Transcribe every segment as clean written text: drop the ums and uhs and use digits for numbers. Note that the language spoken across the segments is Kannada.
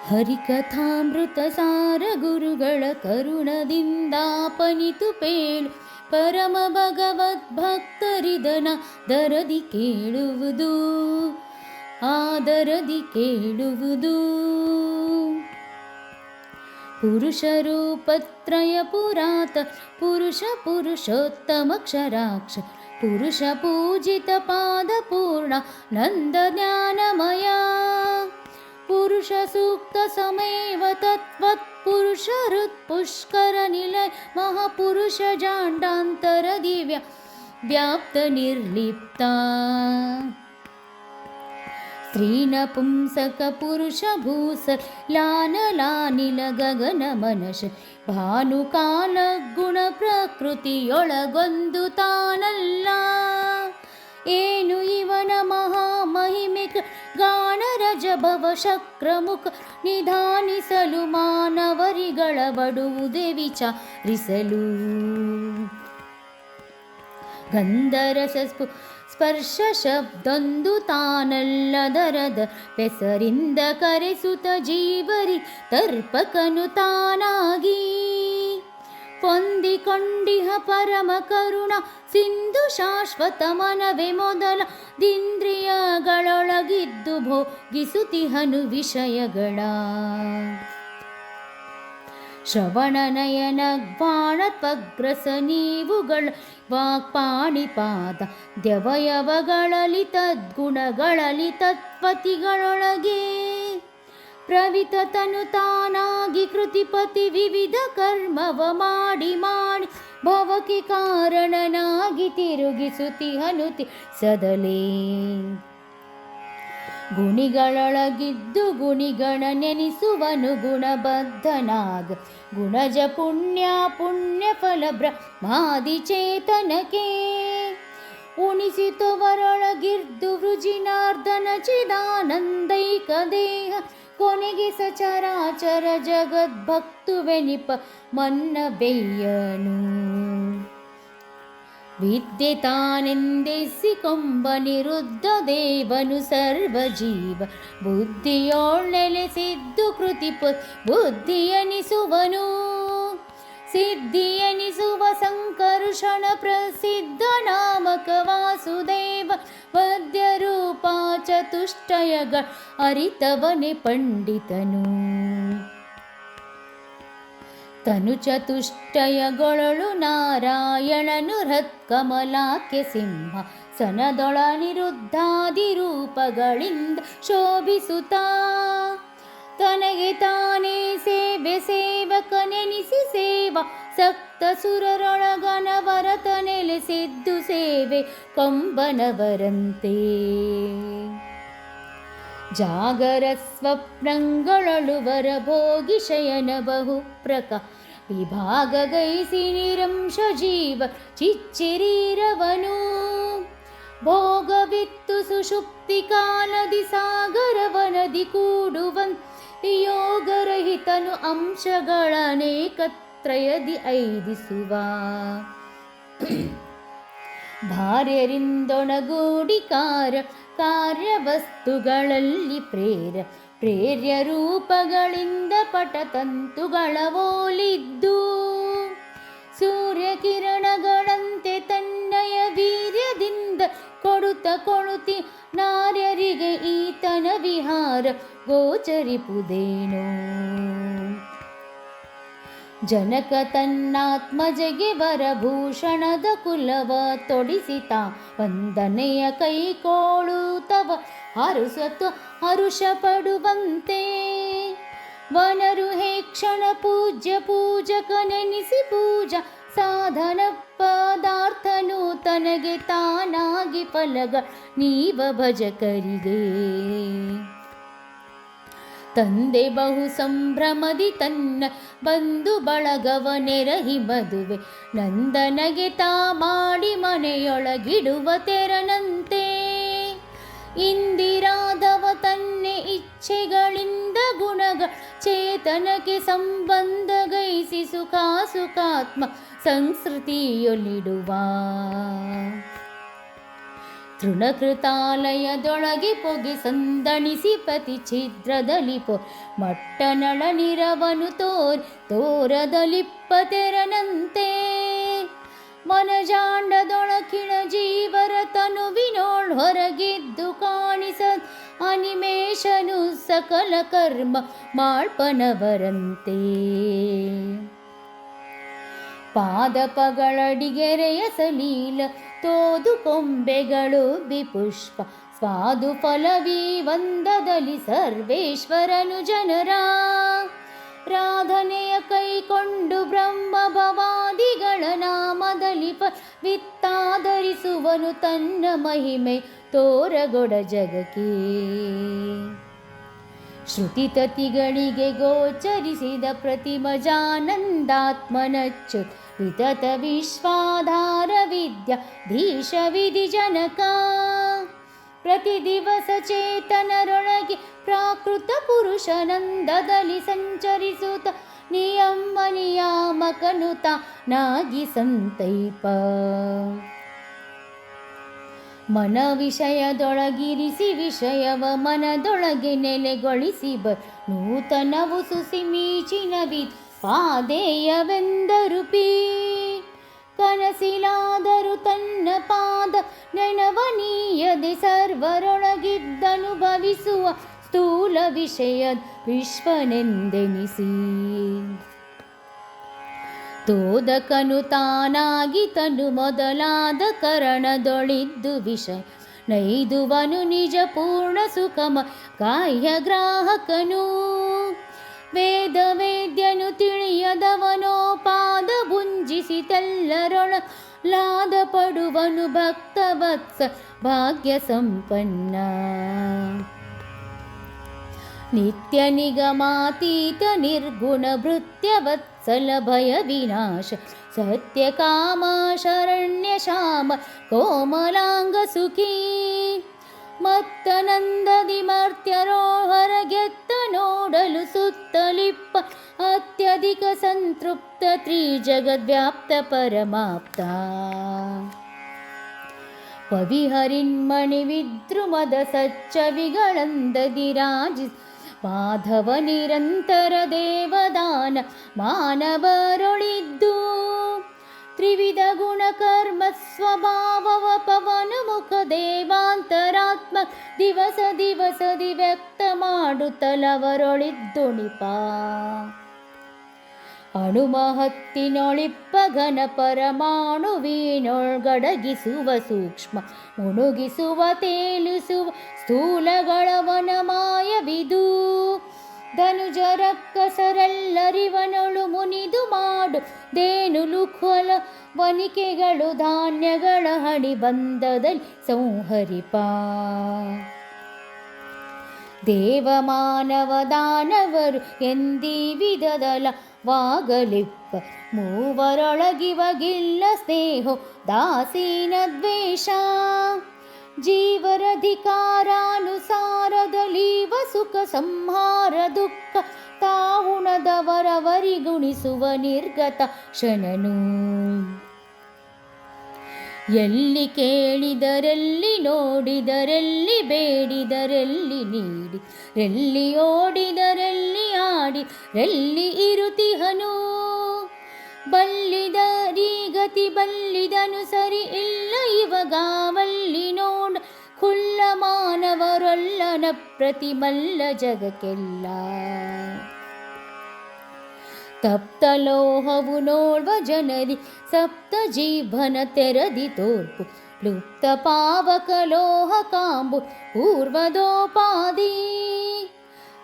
ಹರಿಕಥಾಮೃತ ಸಾರ ಗುರುಗಳ ಕರುಣದಿಂದಾಪನಿತು ಪೇಳು ಪರಮ ಭಗವದ್ಭಕ್ತರಿದನ ದರದಿ ಕೇಳುವುದು ಆದರದಿ ಕೇಳುವುದು. ಪುರುಷ ರೂಪತ್ರಯ ಪುರಾತ ಪುರುಷ ಪುರುಷೋತ್ತಮಕ್ಷರಾಕ್ಷ ಪುರುಷ ಪೂಜಿತ ಪಾದ ಪೂರ್ಣ ನಂದ ಜ್ಞಾನಮಯ ಪುರುಷ ಸೂಕ್ತ ಸಮೇವ ತತ್ವತ್ ಪುರುಷ ಹೃತ್ ಪುಷ್ಕರ ನಿಲಯ ಮಹಾಪುರುಷ ಜಾಂಡಾಂತರ ದಿವ್ಯ ವ್ಯಾಪ್ತ ನಿರ್ಲಿಪ್ತ ಸ್ತ್ರೀನ ಪುಂಸಕ ಪುರುಷ ಭೂಸ ಲಾನಲಾನಿಲ ಗಗನ ಮನಶ ಭಾನುಕಾಲ ಗುಣ ಪ್ರಕೃತಿಯೊಳಗೊಂದು ತಾನಲ್ಲ. ಏನು ಇವನ ಮಹಾಮಹಿಮೆಕ ಗಾಣರಜ ಭವ ಶಕ್ರಮುಖ ನಿಧಾನಿಸಲು ಮಾನವರಿಗಳ ಬಡುವುದೇ ವಿಚಾರಿಸಲು. ಗಂಧರಸ ಸ್ಪರ್ಶ ಶಬ್ದೊಂದು ತಾನಲ್ಲದರದ ಪೆಸರಿಂದ ಕರೆಸುತ್ತ ಜೀವರಿ ತರ್ಪಕನು ತಾನಾಗಿ ಹೊಂದಿಕೊಂಡಿಹ ಪರಮ ಕರುಣ ಸಿಂಧು ಶಾಶ್ವತ ಮನವೇ ಮೊದಲ ದಿಂದ್ರಿಯಗಳೊಳಗಿದ್ದು ಭೋಗಿಸುತಿಹನು ವಿಷಯಗಳ. ಶ್ರವಣ ನಯನ ಬಾಣತ್ವಗ್ರಸ ನೀವುಗಳ ವಾಕ್ಪಾಣಿಪಾದ ದ್ಯವಯವಗಳಲ್ಲಿ ತದ್ಗುಣಗಳಲ್ಲಿ ತತ್ಪತಿಗಳೊಳಗೆ ಪ್ರವಿತ ತನು ತಾನಾಗಿ ಕೃತಿಪತಿ ವಿವಿಧ ಕರ್ಮವ ಮಾಡಿ ಮಾಡಿ ಭವಕ್ಕೆ ಕಾರಣನಾಗಿ ತಿರುಗಿಸುತ್ತಿಹನು ಸದಲೇ. ಗುಣಿಗಳೊಳಗಿದ್ದು ಗುಣಿಗಣ ನೆನೆಸುವನು ಗುಣಬದ್ಧನಾಗ ಗುಣಜ ಪುಣ್ಯ ಪುಣ್ಯ ಫಲ ಬ್ರಹ್ಮಾದಿ ಚೇತನಕ್ಕೆ ಉಣಿಸಿತುವರೊಳಗಿರ್ದು ವೃಜಿನಾರ್ದನ ಚಿದಾನಂದೈಕ ದೇಹ ಕೊನೆಗೆ ಸಚರಾಚರ ಜಗದ್ಭಕ್ತುವೆನಿಪ ಮನ್ನವೆಯ್ಯನು. ವಿದ್ಯೆ ತಾನೆಂದೆಸಿಕೊಂಬ ನಿರುದ್ಧ ದೇವನು ಸರ್ವಜೀವ ಬುದ್ಧಿಯೋಳ್ನೆಲೆಸಿದ್ದು ಕೃತಿ ಬುದ್ಧಿಯನಿಸುವನು. ಸಿದ್ಧಿಯನಿಸುವ ಸಂಕರ್ಷಣ ಪ್ರಸಿದ್ಧ ನಾಮಕ ವಾಸುದೇವ ವದ್ಯ ರೂಪ ಚತುಷ್ಟಯಗಳ ಅರಿತವನೆ ಪಂಡಿತನು. ತನು ಚತುಷ್ಟಯಗೊಳಳು ನಾರಾಯಣನು ಹೃತ್ಕಮಲಾಖ್ಯ ಸಿಂಹ ಸನದೊಳ ನಿರುದ್ಧಾದಿ ರೂಪಗಳಿಂದ ಶೋಭಿಸುತ್ತಾ ತನಗೆ ತಾನೇ ಸೇವೆ ಸೇವಕನೆನಿಸಿ ಸೇವಾ ಸಕ್ತ ಸುರರೊಳಗನವರತ ನೆಲೆಸಿದ್ದು ಸೇವೆ ಕೊಂಬನವರಂತೆ. ಜಾಗರ ಸ್ವಪ್ನಗಳಳು ವರ ಭೋಗಿ ಶಯನ ಬಹು ಪ್ರಕಾರ ವಿಭಾಗ ಗೈಸಿ ನಿರಂಶ ಜೀವ ಚಿಚ್ಚಿರೀರವನು ಭೋಗವಿತ್ತು ಸುಷುಪ್ತಿ ಕಾಲದಿ ಸಾಗರವನದಿ ಕೂಡುವನ್ ಯೋಗರಹಿತನು ಅಂಶಗಳನೇಕತ್ರಯದಿ ಐದಿಸುವ. ಭಾರ್ಯರಿಂದೊಣಗೂಡಿ ಕಾರ್ಯವಸ್ತುಗಳಲ್ಲಿ ಪ್ರೇರ್ಯ ರೂಪಗಳಿಂದ ಪಟತಂತುಗಳ ಓಲಿದ್ದು ಸೂರ್ಯಕಿರಣಗಳಂತೆ ತನ್ನಯ ವೀರ್ಯದಿಂದ ಕೊಳುತಿ ನಾರ್ಯರಿಗೆ ಈತನ ವಿಹಾರ ಗೋಚರಿಪುದೇನೋ. ಜನಕ ತನ್ನಾತ್ಮಜಗೆ ವರಭೂಷಣದ ಕುಲವ ತೊಡಿಸಿತ ವಂದನೆಯ ಕೈಕೋಳುತ್ತವ ಹರುಷ ಪಡುವಂತೆ ವನರು ಹೇ ಕ್ಷಣ ಪೂಜ್ಯ ಪೂಜಕನೆನಿಸಿ ಪೂಜಾ ಸಾಧನ ಪದಾರ್ಥನು ತನಗೆ ತಾನಾಗಿ ಫಲಗ ನೀವ ಭಜಕರಿಗೆ. ತಂದೆ ಬಹು ಸಂಭ್ರಮದಿ ತನ್ನ ಬಂಧು ಬಳಗವನೆರಹಿ ಮದುವೆ ನಂದನಗೆ ತಾ ಮಾಡಿ ಮನೆಯೊಳಗಿಡುವ ತೆರನಂತೆ ಇಂದಿರಾದವ ತನ್ನೆ ಇಚ್ಛೆಗಳಿಂದ ಗುಣಗಳ ಚೇತನಕ್ಕೆ ಸಂಬಂಧ ಗೈಸಿ ಸುಖಾತ್ಮ ಸಂಸ್ಕೃತಿಯೊಲಿಡುವ. ತೃಣಕೃತಾಲಯದೊಳಗೆ ಪೊಗೆ ಸಂದಣಿಸಿ ಪ್ರತಿ ಛಿದ್ರದಲ್ಲಿ ಮಟ್ಟನಳ ನಿರವನು ತೋರದಲಿಪ್ಪ ತೆರನಂತೆ ಮನಜಾಂಡದೊಳಕಿಣ ಜೀವರ ತನುವಿನೋಳ್ ಹೊರಗಿದ್ದು ಕಾಣಿಸದ್ ಅನಿಮೇಷನು ಸಕಲ ಕರ್ಮ ಮಾಳ್ಪನವರಂತೆ ಪಾದಪಗಳಡಿಗೆರೆಯ ಸಲೀಲ ತೋದು ಕೊಂಬೆಗಳು ಬಿಪುಷ್ಪ ಸ್ವಾದು ಫಲವೀ ವಂದದಲ್ಲಿ ಸರ್ವೇಶ್ವರನು ಜನರ ರಾಧನೆಯ ಕೈಕೊಂಡು ಬ್ರಹ್ಮ ಭವಾದಿಗಳ ನಾಮದಲ್ಲಿ ವಿತ್ತಾಧರಿಸುವನು ತನ್ನ ಮಹಿಮೆ ತೋರಗೊಡ ಜಗಕ್ಕೆ ಶ್ರುತಿತತಿಗಳಿಗೆ ಗೋಚರಿಸಿದ ಪ್ರತಿಮಜಾನಂದಾತ್ಮನಚ್ಚು ವಿತತ ವಿಶ್ವಾಧಾರ ವಿದ್ಯಾ ಧೀಶ ವಿಧಿ ಜನಕ ಪ್ರತಿ ದಿವಸ ಚೇತನರೊಳಗೆ ಪ್ರಾಕೃತ ಪುರುಷನಂದದಲ್ಲಿ ಸಂಚರಿಸುತ್ತ ನಿಯಾಮಕನು ತಾನಾಗಿ ಸಂತೈಪ ಮನ ವಿಷಯದೊಳಗಿರಿಸಿ ವಿಷಯವ ಮನದೊಳಗೆ ನೆಲೆಗೊಳಿಸಿ ನೂತನವು ಸುಸಿಮೀಚಿನವಿ ಪಾದೇಯವೆಂದರುಪಿ ಕನಸಿಲಾದರೂ ತನ್ನ ಪಾದ ನೆನವನೀಯದೆ ಸರ್ವರೊಳಗಿದ್ದನುಭವಿಸುವ ಸ್ಥೂಲ ವಿಷಯ ವಿಶ್ವನೆಂದೆನಿಸಿ ತೋದಕನು ತಾನಾಗಿ ತನು ಮೊದಲಾದ ಕರಣದೊಳಿದ್ದು ವಿಷಯ ನೈದುವನು ನಿಜ ಪೂರ್ಣ ಸುಖಮ ಕಾಹ್ಯಗ್ರಾಹಕನು ವೇದ ವೇದ್ಯನು ತಿಳಿಯದವನೋ ಪಾದ ಭುಂಜಿಸಿ ತೆಲ್ಲರೊಳ ಲಾದ ಪಡುವನು ಭಕ್ತವತ್ಸ ಭಾಗ್ಯ ಸಂಪನ್ನ ನಿತ್ಯ ನಿಗಮಾತೀತ ನಿರ್ಗುಣ ಭೃತ್ಯ ವತ್ಸಲ ಭಯ ವಿನಾಶ ಸತ್ಯ ಕಾಮ ಶರಣ್ಯ ಶಾಮ ಕೋಮಲಾಂಗ ಸುಖೀ ಮತ್ತನಂದದಿ ಮರ್ತ್ಯರೋ ಹೊರಗೆತ್ತ ನೋಡಲು ಸುತ್ತಲಿಪ್ಪ ಅತ್ಯಧಿಕ ಸಂತೃಪ್ತ ತ್ರಿಜಗದ್ವ್ಯಾಪ್ತ ಪರಮಾಪ್ತ ಪವಿಹರಿನ್ಮಣಿ ವಿದ್ರುಮದ ಸಚ್ಚವಿಗಳಂದದಿ ರಾಜಿ ಮಾಧವ ನಿರಂತರ ದೇವದಾನ ಮಾನವರೊಳಿದ್ದು ತ್ರಿವಿಧ ಗುಣ ಕರ್ಮ ಸ್ವಭಾವವ ಪವನ ಮುಖ ದೇವಾಂತರಾತ್ಮ ದಿವಸ ದಿವಸದಿ ವ್ಯಕ್ತ ಮಾಡುತ್ತಲವರೊಳಿದ್ದುಣಿಪ ಅಣುಮಹತ್ತಿನೊಳಿಪ್ಪ ಘನ ಪರಮಾಣುವಿನೊಳ್ಗಡಗಿಸುವ ಸೂಕ್ಷ್ಮ ಮುಣುಗಿಸುವ ತೇಲಿಸುವ ಸ್ಥೂಲಗಳವನ ಮಾಯವಿದು ಧನುಜರಕ್ಕಸರೆಲ್ಲರಿವನೊಳು ಮುನಿದು ಮಾಡು ದೇನುಲುಖಲ ವನಿಕೆಗಳು ಧಾನ್ಯಗಳ ಹಣಿ ಬಂದದಲ್ಲಿ ಸಂಹರಿಪ ದೇವ ಮಾನವ ದಾನವರು ಎಂದೀ ವಿಧದಲ ವಾಗಲಿಪ್ಪ ಮೂವರೊಳಗಿವಗಿಲ್ಲ ಸ್ನೇಹೋ ದಾಸೀನ ದ್ವೇಷ ಜೀವರಧಿಕಾರಾನುಸಾರದಲೀವ ಸುಖ ಸಂಹಾರ ದುಃಖ ತಾವುಣದವರವರಿಗುಣಿಸುವ ನಿರ್ಗತ ಶನನು ಎಲ್ಲಿ ಕೇಳಿದರೆಲ್ಲಿ ನೋಡಿದರೆಲ್ಲಿ ಬೇಡಿದರೆಲ್ಲಿ ನೀಡಿ ಎಲ್ಲಿ ಓಡಿದರೆಲ್ಲಿ ಆಡಿರೆಲ್ಲಿ ಇರುತಿಹನು ಬಲ್ಲಿದರೀಗತಿ ಬಲ್ಲಿದನು ಸರಿ ಇಲ್ಲ ಇವಗಾವಲ್ಲಿ ನೋಡ ಖುಲ್ಲ ಮಾನವರೊಲ್ಲನ ಪ್ರತಿಮಲ್ಲ ಜಗಕ್ಕೆಲ್ಲ ತಪ್ತ ಲೋಹವು ನೋಡ್ವ ಜನರಿ ಸಪ್ತ ಜೀವನ ತೆರದಿ ತೋರ್ಪು ಲುಪ್ತ ಪಾವಕ ಲೋಹ ಕಾಂಬು ಪೂರ್ವದೋಪಾದಿ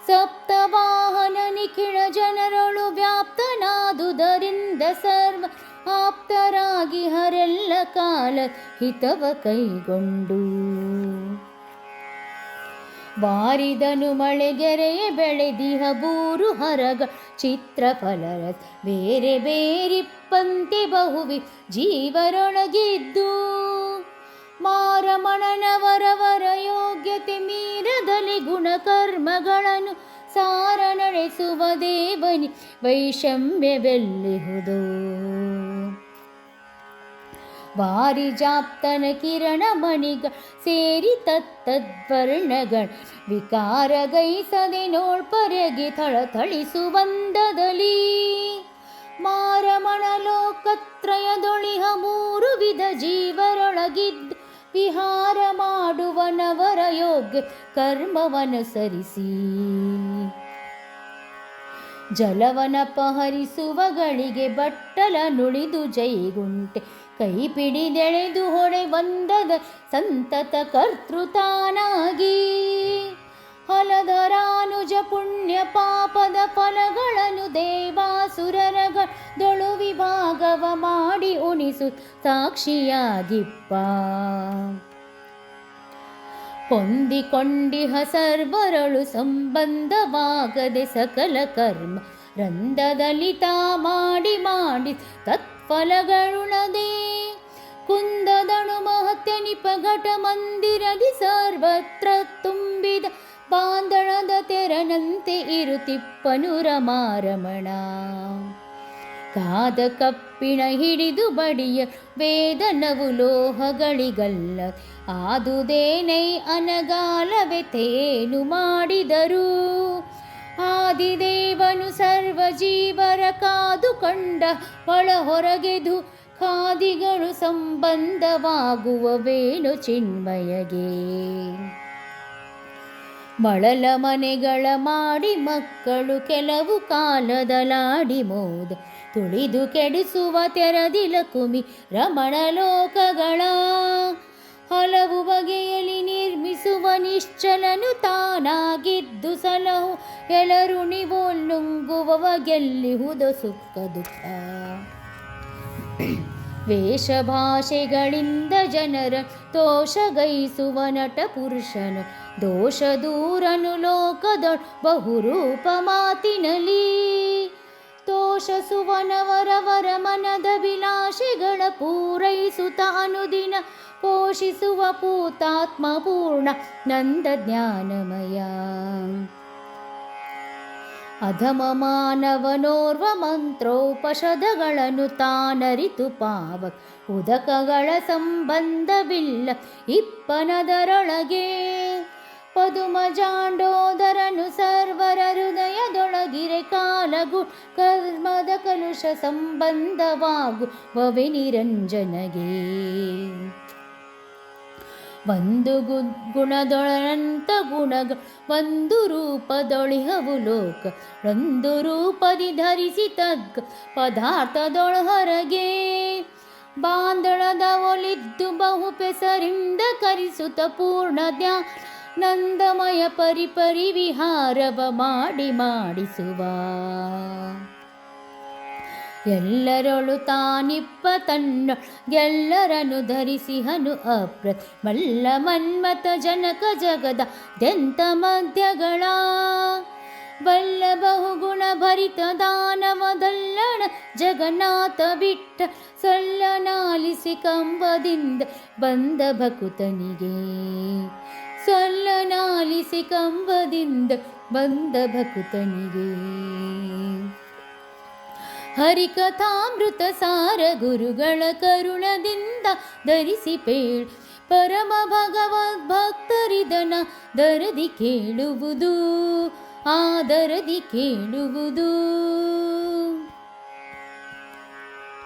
ಸಪ್ತವಾಹನ ನಿಖಿಳ ಜನರೊಳು ವ್ಯಾಪ್ತನಾದುದರಿಂದ ಸರ್ವ ಆಪ್ತರಾಗಿ ಹರೆಲ್ಲ ಕಾಲ ಹಿತವ ಕೈಗೊಂಡು ಬಾರಿದನು ಮಳೆಗೆರೆಯ ಬೆಳೆದಿಹ ಬೂರು ಹರಗ ಚಿತ್ರಫಲರ ಬೇರೆ ಬೇರಿಪ್ಪಂತೆ ಬಹುವಿ ಜೀವರೊಳಗಿದ್ದು ಮಾರಮಣನವರವರ ಯೋಗ್ಯತೆ ಮೀರದಲ್ಲಿ ಗುಣಕರ್ಮಗಳನ್ನು ಸಾರ ನಡೆಸುವ ದೇವನಿ ವೈಷಮ್ಯವೆಲ್ಲಿಹುದು ವಾರಿಜಾಪ್ತನ ಕಿರಣ ಮಣಿಗ ಸೇರಿ ತತ್ತದ್ವರ್ಣಗಳ ವಿಕಾರಗೈಸದೆ ನೋಳ್ಪರೆಗೆ ಥಳಥಳಿಸುವಂದದಲ್ಲಿ ಮಾರಮಣ ಲೋಕತ್ರಯದೊಳಿಹ ಮೂರು ವಿಧ ಜೀವರೊಳಗಿದ್ದು ವಿಹಾರ ಮಾಡುವನವರ ಯೋಗ್ಯ ಕರ್ಮವನುಸರಿಸಿ ಜಲವನಪಹರಿಸುವಗಳಿಗೆ ಬಟ್ಟಲ ನುಳಿದು ಜೈಗುಂಟೆ ಕೈ ಪಿಡಿದೆಳೆದು ಹೊಡೆ ಬಂದದ ಸಂತತ ಕರ್ತೃತಾನಾಗಿ ಹಲಧರಾನುಜ ಪುಣ್ಯ ಪಾಪದ ಫಲಗಳನ್ನು ದೇವಾಸುರರಗಳೊಳು ವಿಭಾಗವ ಮಾಡಿ ಉಣಿಸು ಸಾಕ್ಷಿಯಾಗಿಪ್ಪ ಹೊಂದಿಕೊಂಡಿಹ ಸರ್ವರಳು ಸಂಬಂಧವಾಗದೆ ಸಕಲ ಕರ್ಮ ರಂಧದಲ್ಲಿ ತಾ ಮಾಡಿ ಮಾಡಿ ತತ್ಫಲಗಳುಣದೆ ಕುಂದದಣು ಮಹತ್ಯನಿಪ ಘಟ ಮಂದಿರದಿ ಸರ್ವತ್ರ ತುಂಬಿದ ಬಾಂಧಣದ ತೆರನಂತೆ ಇರುತಿಪ್ಪನು ರಮಾರಮಣ ಕಾದ ಕಪ್ಪಿಣ ಹಿಡಿದು ಬಡಿಯ ವೇದನವು ಲೋಹಗಳಿಗಲ್ಲ ಆದುದೇನೈ ಅನಗಾಲವೆತೇನು ಮಾಡಿದರು ಆದಿದೇವನು ಸರ್ವ ಜೀವರ ಕಾದು ಕಂಡ ಒಳ ಹೊರಗೆದು ಖಾದಿಗಳು ಸಂಬಂಧವಾಗುವವೇನು ಚಿನ್ಮಯಗೆ ಮಳಲ ಮನೆಗಳ ಮಾಡಿ ಮಕ್ಕಳು ಕೆಲವು ಕಾಲದಲಾಡಿ ಮೋದ ತುಳಿದು ಕೆಡಿಸುವ ತೆರದಿಲ ಕುಮಿ ರಮಣ ಲೋಕಗಳ ಹಲವು ಬಗೆಯಲ್ಲಿ ನಿರ್ಮಿಸುವ ನಿಶ್ಚಲನು ತಾನಾಗಿದ್ದು ಸಲಹು ಎಳರುಣಿವೊಲ್ಲುಂಗುವವ ಗೆಲ್ಲಿಹುದ ಸುಖ ದುಃಖ ವೇಷಭಾಷೆಗಳಿಂದ ಜನರ ತೋಷಗೈಸುವ ನಟ ಪುರುಷನು ದೋಷ ದೂರನು ಲೋಕದ ಬಹುರೂಪ ಮಾತಿನಲಿ ತೋಷಸುವನವರವರ ಮನದ ವಿಲಾಸೆಗಳ ಪೂರೈಸುತ್ತ ಅನುದಿನ ಪೋಷಿಸುವ ಪೂತಾತ್ಮ ಪೂರ್ಣ ನಂದ ಜ್ಞಾನಮಯ ಅಧಮ ಮಾನವನೋರ್ವ ಮಂತ್ರೋಪಷಧಗಳನ್ನು ತಾನರಿತು ಪಾವ ಉದಕಗಳ ಸಂಬಂಧವಿಲ್ಲ ಇಪ್ಪನದರೊಳಗೆ ಪದುಮ ಜಾಂಡೋದರನು ಸರ್ವರ ಹೃದಯದೊಳಗಿರೆ ಕಾಲಗು ಕರ್ಮದ ಕಲುಷ ಸಂಬಂಧವಾಗುವವೆ ನಿರಂಜನಗೆ ಒಂದು ಗುಣದೊಳಂತ ಗುಣಗ ಒಂದು ರೂಪದೊಳಿಹವು ಲೋಕ ಒಂದು ರೂಪದಿ ಧರಿಸಿ ತಗ್ಗ ಪದಾರ್ಥದೊಳ ಹೊರಗೆ ಬಾಂಧಳದ ಒಲಿದ್ದು ಬಹು ಪೆಸರಿಂದ ಕರಿಸುತ್ತ ಪೂರ್ಣ ನಂದಮಯ ಪರಿಪರಿ ವಿಹಾರವ ಮಾಡಿಸುವ ಎಲ್ಲರೊಳು ತಾನಿಪ್ಪ ತನ್ನ ಎಲ್ಲರನ್ನು ಧರಿಸಿಹನು ಮಲ್ಲ ಮನ್ಮತ ಜನಕ ಜಗದ ದೆಂತ ಮಧ್ಯಗಳ ಬಲ್ಲ ಬಹುಗುಣ ಭರಿತ ದಾನವದಲ್ಲಣ ಜಗನ್ನಾಥ ಬಿಟ್ಟ ಸಲ್ಲನಾಲಿಸಿ ಕಂಬದಿಂದ ಬಂದ ಭಕುತನಿಗೆ ಸಲ್ಲನಾಲಿಸಿ ಕಂಬದಿಂದ ಬಂದ ಭಕುತನಿಗೆ ಹರಿಕಥಾಮೃತ ಸಾರ ಗುರುಗಳ ಕರುಣದಿಂದ ಧರಿಸಿ ಪೇಳು ಪರಮ ಭಗವದ್ಭಕ್ತರಿದನ ದರದಿ ಕೇಳುವುದು ಆದರದಿ ಕೇಳುವುದು.